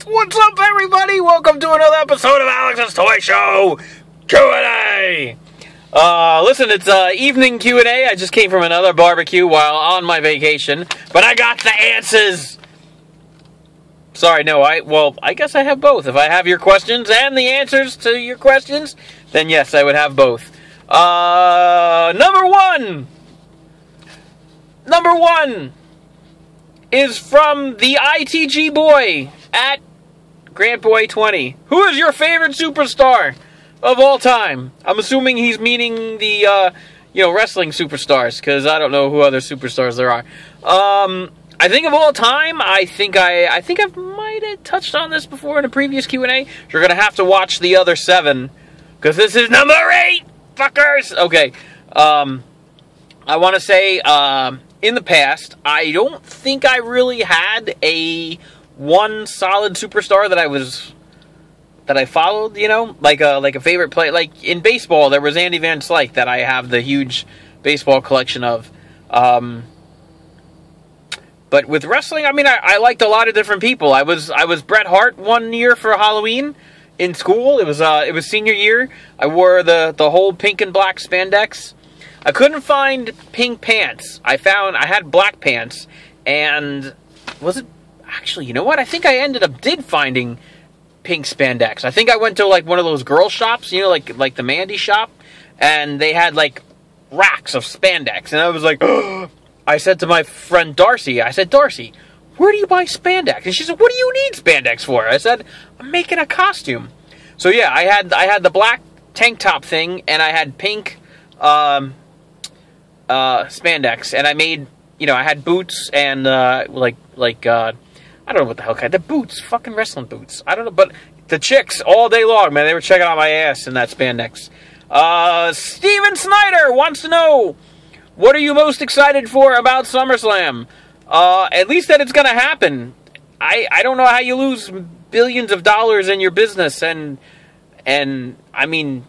What's up, everybody? Welcome to another episode of Alex's Toy Show Q&A. Listen, it's evening Q&A. I just came from another barbecue while on my vacation, but I got the answers. Sorry, no, I guess I have both. If I have your questions and the answers to your questions, then yes, I would have both. Number one is from the ITG boy at GrantBoy20. Who is your favorite superstar of all time? I'm assuming he's meaning the, wrestling superstars, because I don't know who other superstars there are. I think of all time, I think I might have touched on this before in a previous Q&A. You're going to have to watch the other 7, because this is number 8, fuckers! Okay, I want to say, in the past, I don't think I really had one solid superstar that I followed, like a favorite play. Like in baseball, there was Andy Van Slyke that I have the huge baseball collection of. But with wrestling, I mean, I liked a lot of different people. I was Bret Hart one year for Halloween in school. It was senior year. I wore the whole pink and black spandex. I couldn't find pink pants. I had black pants, and was it? Actually, you know what? I think I ended up finding pink spandex. I think I went to like one of those girl shops, like the Mandy shop, and they had like racks of spandex, and I was like, oh. I said to my friend Darcy, Darcy, where do you buy spandex? And she said, what do you need spandex for? I said, I'm making a costume. So yeah, I had the black tank top thing, and I had pink spandex, and I made, I had boots and I don't know what the hell kind. The boots, fucking wrestling boots. I don't know, but the chicks all day long, man, they were checking out my ass in that spandex. Steven Snyder wants to know, what are you most excited for about SummerSlam? At least that it's going to happen. I don't know how you lose billions of dollars in your business, and I mean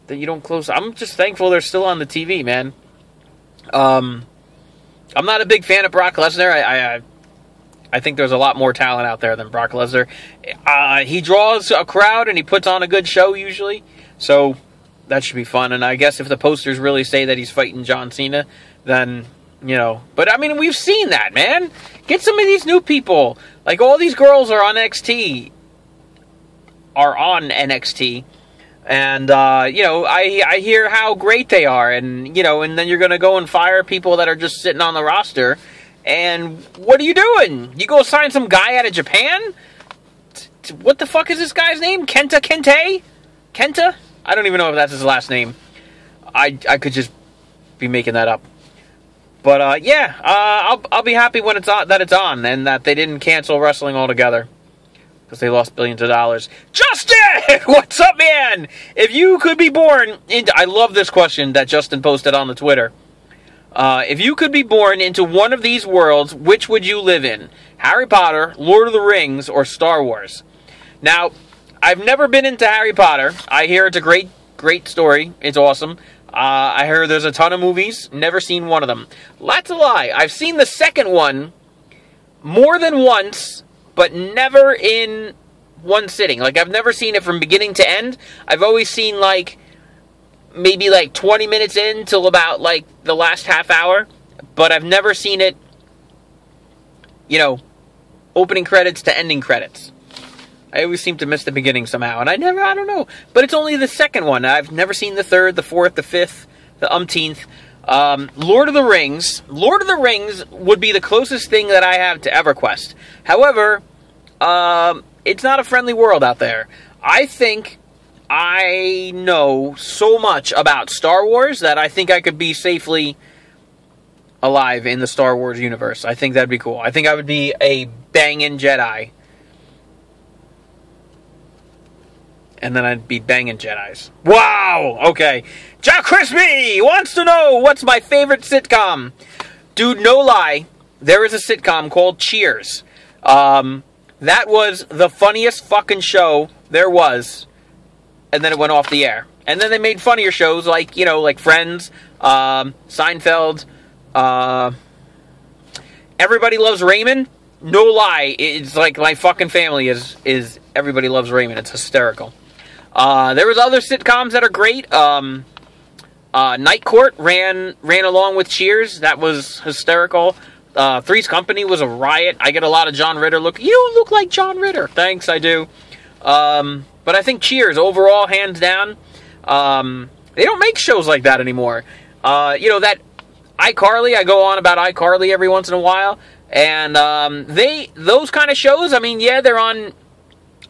that you don't close. I'm just thankful they're still on the TV, man. I'm not a big fan of Brock Lesnar. I think there's a lot more talent out there than Brock Lesnar. He draws a crowd, and he puts on a good show, usually. So, that should be fun. And I guess if the posters really say that he's fighting John Cena, then, But, I mean, we've seen that, man. Get some of these new people. Like, all these girls are on NXT. And, I hear how great they are. And, and then you're going to go and fire people that are just sitting on the roster. And what are you doing? You go sign some guy out of Japan? What the fuck is this guy's name? Kenta? I don't even know if that's his last name. I could just be making that up. But I'll be happy when it's on and that they didn't cancel wrestling altogether because they lost billions of dollars. Justin, what's up, man? If you could be born into, I love this question that Justin posted on the Twitter. If you could be born into one of these worlds, which would you live in? Harry Potter, Lord of the Rings, or Star Wars? Now, I've never been into Harry Potter. I hear it's a great, great story. It's awesome. I hear there's a ton of movies. Never seen one of them. That's a lie. I've seen the second one more than once, but never in one sitting. Like, I've never seen it from beginning to end. I've always seen, maybe 20 minutes in till about the last half hour, but I've never seen it, opening credits to ending credits. I always seem to miss the beginning somehow, and I don't know, but it's only the second one. I've never seen the third, the fourth, the fifth, the umpteenth. Lord of the Rings would be the closest thing that I have to EverQuest. However, it's not a friendly world out there. I think I know so much about Star Wars that I think I could be safely alive in the Star Wars universe. I think that'd be cool. I think I would be a banging Jedi. And then I'd be banging Jedis. Wow! Okay. Jack Crispy wants to know, what's my favorite sitcom? Dude, no lie, there is a sitcom called Cheers. That was the funniest fucking show there was. And then it went off the air. And then they made funnier shows like, like Friends, Seinfeld, Everybody Loves Raymond. no lie, it's like my fucking family is Everybody Loves Raymond. It's hysterical. There was other sitcoms that are great. Night Court ran along with Cheers. That was hysterical. Three's Company was a riot. I get a lot of John Ritter look. You look like John Ritter. Thanks, I do. But I think Cheers, overall, hands down. They don't make shows like that anymore. That iCarly, I go on about iCarly every once in a while. And those kind of shows, I mean, yeah, they're on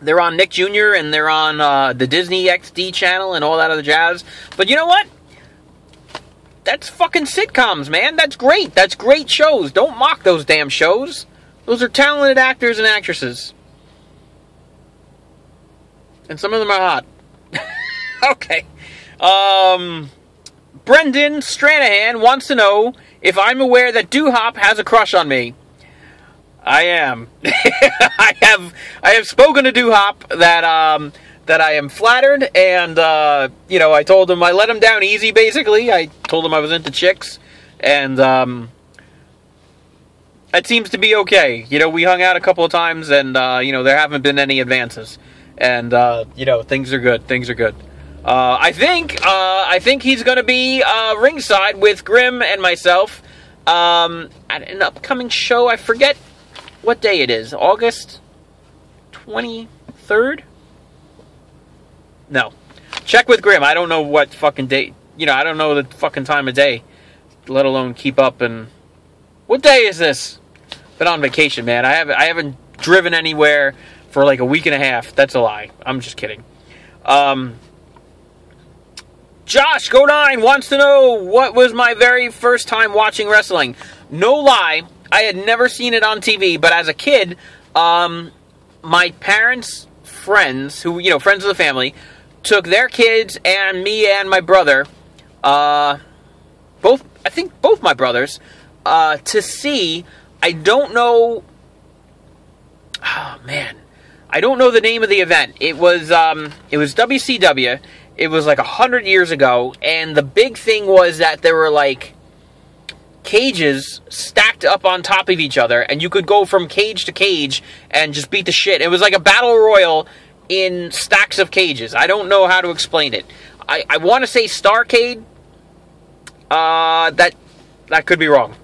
Nick Jr. and they're on the Disney XD channel and all that other jazz. But you know what? That's fucking sitcoms, man. That's great. That's great shows. Don't mock those damn shows. Those are talented actors and actresses. And some of them are hot. Okay. Brendan Stranahan wants to know if I'm aware that Doo-Hop has a crush on me. I am. I have spoken to Doo-Hop that I am flattered, and I told him I let him down easy. Basically, I told him I was into chicks, and it seems to be okay. We hung out a couple of times, and there haven't been any advances, and things are good. Things are good. I think he's going to be ringside with Grim and myself at an upcoming show. I forget what day it is. August 23rd? No. Check with Grim. I don't know what fucking date. I don't know the fucking time of day, let alone keep up. And what day is this? Been on vacation, man. I haven't driven anywhere for like a week and a half. That's a lie. I'm just kidding. Josh Go9 wants to know what was my very first time watching wrestling. No lie, I had never seen it on TV, but as a kid, my parents' friends, friends of the family, took their kids and me and my brother, both my brothers, to see, I don't know the name of the event. It was WCW. It was like 100 years ago, and the big thing was that there were like cages stacked up on top of each other, and you could go from cage to cage and just beat the shit. It was like a battle royal in stacks of cages. I don't know how to explain it. I want to say Starcade. That could be wrong.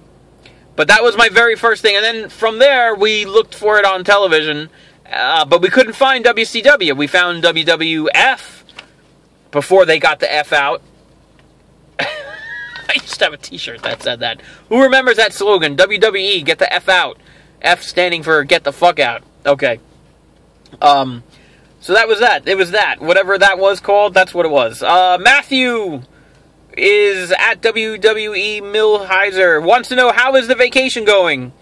But that was my very first thing, and then from there we looked for it on television, but we couldn't find WCW. We found WWF. Before they got the F out. I used to have a t-shirt that said that. Who remembers that slogan? WWE, get the F out. F standing for get the fuck out. Okay. So that was that. It was that. Whatever that was called, that's what it was. Matthew is at WWE Millheiser. Wants to know, how is the vacation going?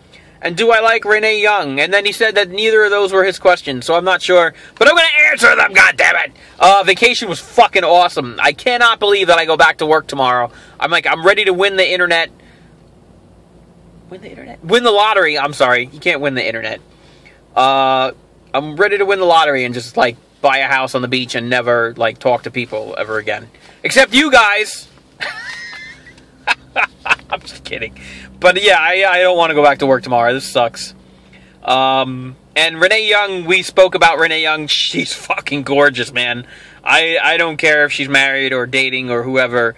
And do I like Renee Young? And then he said that neither of those were his questions, so I'm not sure. But I'm going to answer them, goddammit! Vacation was fucking awesome. I cannot believe that I go back to work tomorrow. I'm ready to win the internet. Win the internet? Win the lottery. I'm sorry. You can't win the internet. I'm ready to win the lottery and just, buy a house on the beach and never, talk to people ever again. Except you guys! I'm just kidding. But yeah, I don't want to go back to work tomorrow. This sucks. And Renee Young, we spoke about Renee Young. She's fucking gorgeous, man. I don't care if she's married or dating or whoever.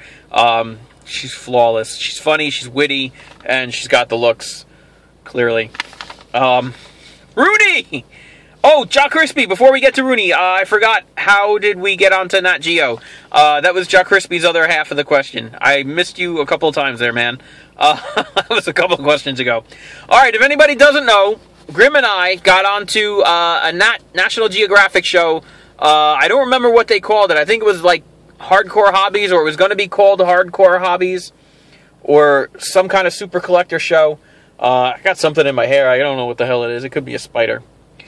She's flawless. She's funny, she's witty, and she's got the looks, clearly. Rooney! Oh, Jock Crispy, before we get to Rooney, I forgot, how did we get onto Nat Geo? That was Jock Crispy's other half of the question. I missed you a couple of times there, man. That was a couple of questions ago. Alright, if anybody doesn't know, Grim and I got onto a National Geographic show. I don't remember what they called it. I think it was Hardcore Hobbies, or it was going to be called Hardcore Hobbies, or some kind of super collector show. I got something in my hair. I don't know what the hell it is. It could be a spider.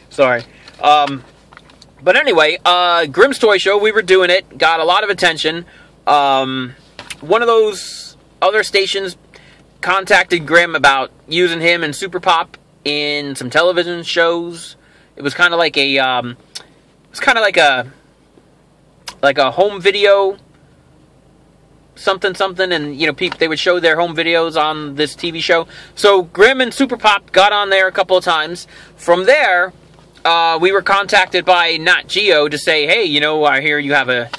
Sorry. But anyway, Grimm's Toy Show, we were doing it. Got a lot of attention. One of those other stations contacted Grimm about using him and Super Pop in some television shows. It was kind of like a, like a home video something something, and you know, they would show their home videos on this TV show. So Grimm and Super Pop got on there a couple of times. From there, we were contacted by Nat Geo to say, hey, you know, I hear you have a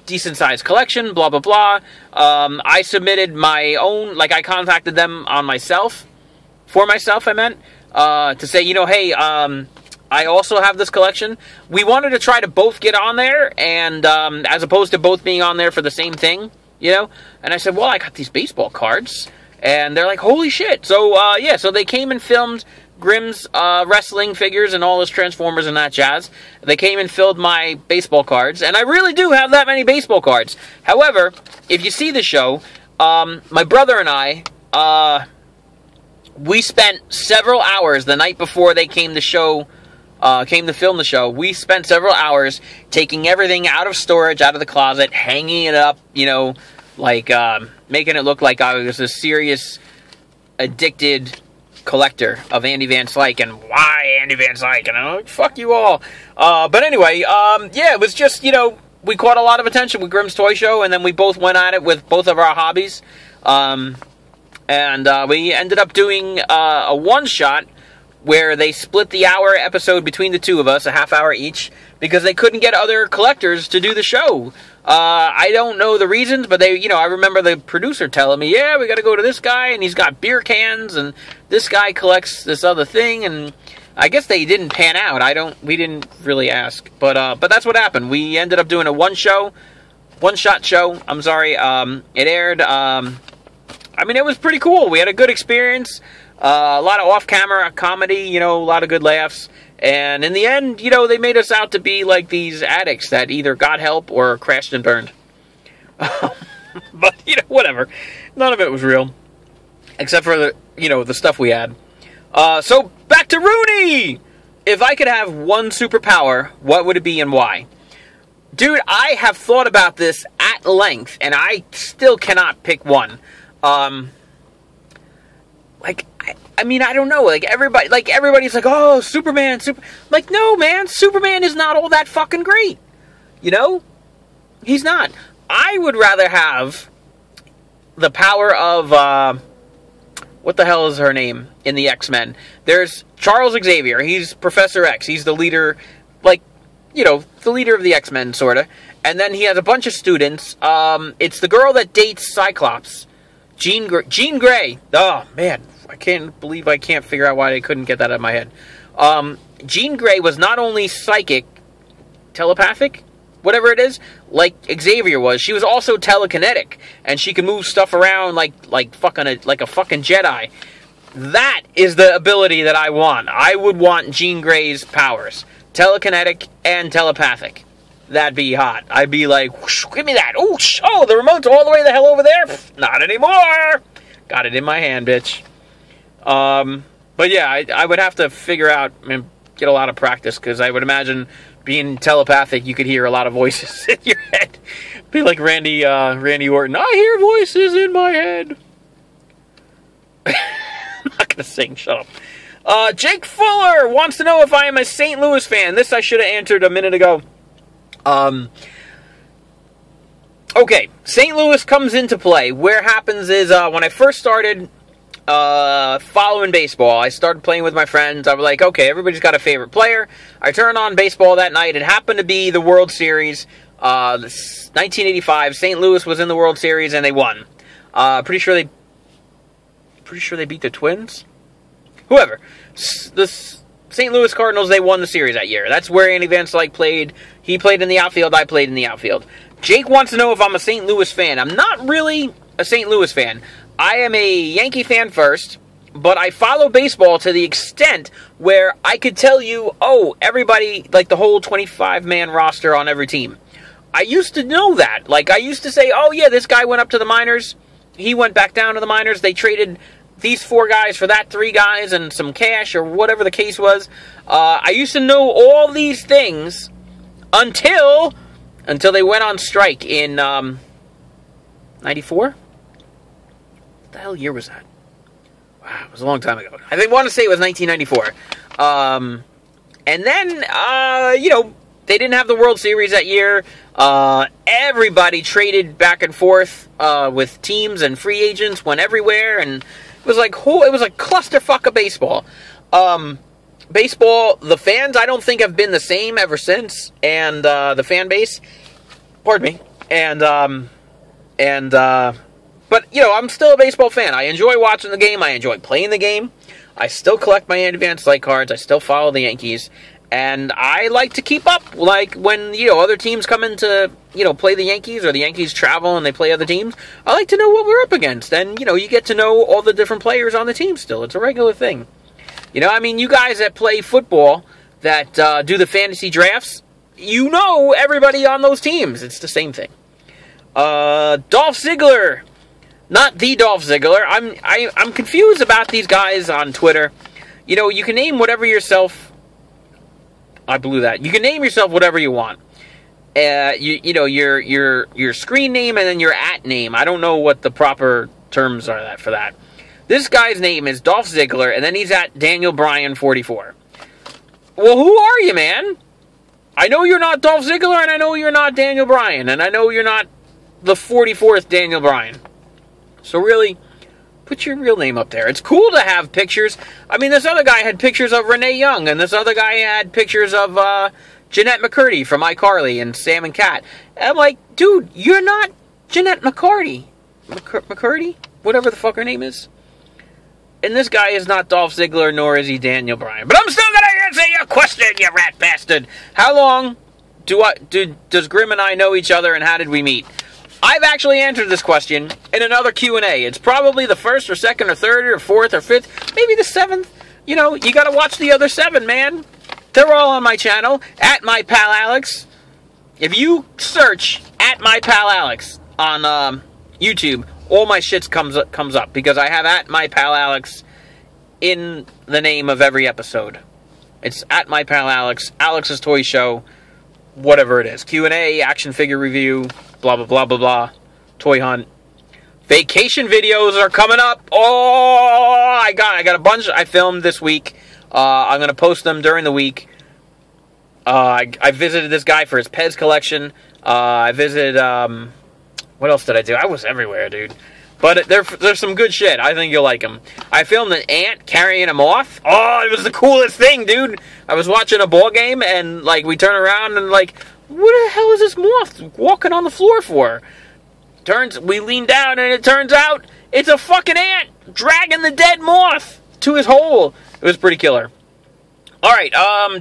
decent sized collection, blah blah blah. I submitted my own, like I contacted them on myself, for myself I meant, to say, you know, hey, I also have this collection. We wanted to try to both get on there, and as opposed to both being on there for the same thing, you know. And I said, well, I got these baseball cards, and they're like, holy shit. So yeah, so they came and filmed Grimm's wrestling figures and all his Transformers and that jazz. They came and filled my baseball cards, and I really do have that many baseball cards. However, if you see the show, my brother and I, we spent several hours the night before they came to film the show. We spent several hours taking everything out of storage, out of the closet, hanging it up, you know, like making it look like I was a serious addicted collector of Andy Van Slyke. And why Andy Van Slyke? And I'm like, fuck you all. But anyway, yeah, it was just, you know, we caught a lot of attention with Grimm's Toy Show, and then we both went at it with both of our hobbies. And we ended up doing a one-shot where they split the hour episode between the two of us, a half hour each, because they couldn't get other collectors to do the show. I don't know the reasons, but they, you know, I remember the producer telling me, yeah, we got to go to this guy, and he's got beer cans, and this guy collects this other thing, and I guess they didn't pan out. We didn't really ask, but that's what happened. We ended up doing a one-shot show. I'm sorry. It aired. I mean, it was pretty cool. We had a good experience. A lot of off-camera comedy, you know, a lot of good laughs. And in the end, you know, they made us out to be like these addicts that either got help or crashed and burned. But, you know, whatever. None of it was real. Except for the, you know, the stuff we had. So, back to Rooney! If I could have one superpower, what would it be and why? Dude, I have thought about this at length, and I still cannot pick one. Like, I mean, I don't know, like, everybody's like, oh, Superman, like, no, man, Superman is not all that fucking great, you know? He's not. I would rather have the power of, what the hell is her name in the X-Men? There's Charles Xavier, he's Professor X, he's the leader, like, you know, the leader of the X-Men, sorta, and then he has a bunch of students. It's the girl that dates Cyclops, Jean Grey. Oh, man. I can't believe I can't figure out why they couldn't get that out of my head. Jean Grey was not only psychic, telepathic, whatever it is, like Xavier was. She was also telekinetic, and she could move stuff around like a fucking Jedi. That is the ability that I want. I would want Jean Grey's powers. Telekinetic and telepathic. That'd be hot. I'd be like, whoosh, give me that. Ooh, oh, the remote's all the way the hell over there? Pff, not anymore. Got it in my hand, bitch. But yeah, I would have to figure out and get a lot of practice, because I would imagine being telepathic, you could hear a lot of voices in your head. Be like Randy Orton. I hear voices in my head. I'm not gonna sing. Shut up. Jake Fuller wants to know if I am a St. Louis fan. This I should have answered a minute ago. Okay, St. Louis comes into play. Where happens is, when I first started following baseball, I started playing with my friends. I was like, okay, everybody's got a favorite player. I turned on baseball that night. It happened to be the World Series. 1985, St. Louis was in the World Series, and they won. Pretty sure they beat the Twins? Whoever. The St. Louis Cardinals, they won the series that year. That's where Andy Van Slyke played. He played in the outfield. I played in the outfield. Jake wants to know if I'm a St. Louis fan. I'm not really a St. Louis fan. I am a Yankee fan first, but I follow baseball to the extent where I could tell you, oh, everybody, like the whole 25-man roster on every team. I used to know that. Like, I used to say, oh, yeah, this guy went up to the minors. He went back down to the minors. They traded these 4 guys for that 3 guys and some cash or whatever the case was. I used to know all these things until they went on strike in 94? What the hell year was that? Wow, it was a long time ago. I want to say it was 1994. And then, you know, they didn't have the World Series that year. Everybody traded back and forth with teams, and free agents went everywhere, and it was like clusterfuck of baseball. Baseball, the fans, I don't think have been the same ever since, and the fan base, pardon me, but, you know, I'm still a baseball fan. I enjoy watching the game. I enjoy playing the game. I still collect my advanced light cards. I still follow the Yankees. And I like to keep up. Like, when, you know, other teams come in to, you know, play the Yankees, or the Yankees travel and they play other teams, I like to know what we're up against. And, you know, you get to know all the different players on the team still. It's a regular thing. You know, I mean, you guys that play football, that do the fantasy drafts, you know everybody on those teams. It's the same thing. Dolph Ziggler. Not the Dolph Ziggler. I'm confused about these guys on Twitter. You know, you can name whatever yourself. I blew that. You can name yourself whatever you want. You know, your screen name and then your @ name. I don't know what the proper terms are for that. This guy's name is Dolph Ziggler, and then he's at Daniel Bryan 44. Well, who are you, man? I know you're not Dolph Ziggler, and I know you're not Daniel Bryan, and I know you're not the 44th Daniel Bryan. So really, put your real name up there. It's cool to have pictures. I mean, this other guy had pictures of Renee Young, and this other guy had pictures of Jeanette McCurdy from iCarly and Sam and Cat. And I'm like, dude, you're not Jeanette McCurdy. McCurdy? Whatever the fuck her name is. And this guy is not Dolph Ziggler, nor is he Daniel Bryan. But I'm still going to answer your question, you rat bastard. How long does Grim and I know each other, and how did we meet? I've actually answered this question in another Q&A. It's probably the first or second or third or fourth or fifth, maybe the seventh. You know, you got to watch the other 7, man. They're all on my channel, at my pal Alex. If you search at my pal Alex on YouTube, all my shit comes up because I have at my pal Alex in the name of every episode. It's at my pal Alex, Alex's Toy Show, whatever it is. Q&A, action figure review, blah, blah, blah, blah, blah. Toy hunt. Vacation videos are coming up. Oh, I got a bunch I filmed this week. I'm going to post them during the week. I visited this guy for his Pez collection. I visited, what else did I do? I was everywhere, dude. But there's some good shit. I think you'll like them. I filmed an ant carrying a moth. Oh, it was the coolest thing, dude. I was watching a ball game, and, like, we turn around and, like, what the hell is this moth walking on the floor for? We lean down, and it turns out it's a fucking ant dragging the dead moth to his hole. It was pretty killer. All right,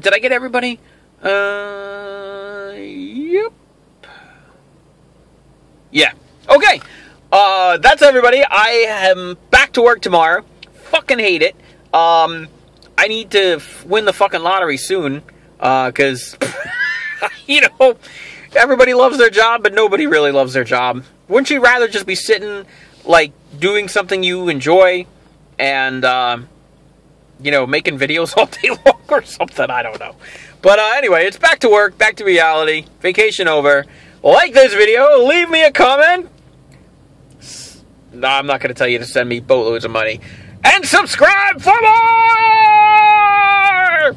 did I get everybody? Yep. Yeah. Okay. That's everybody. I am back to work tomorrow. Fucking hate it. I need to win the fucking lottery soon. Cause, you know, everybody loves their job, but nobody really loves their job. Wouldn't you rather just be sitting, like, doing something you enjoy and, you know, making videos all day long or something? I don't know. But, anyway, it's back to work, back to reality. Vacation over. Like this video, leave me a comment. No, I'm not going to tell you to send me boatloads of money. And subscribe for more!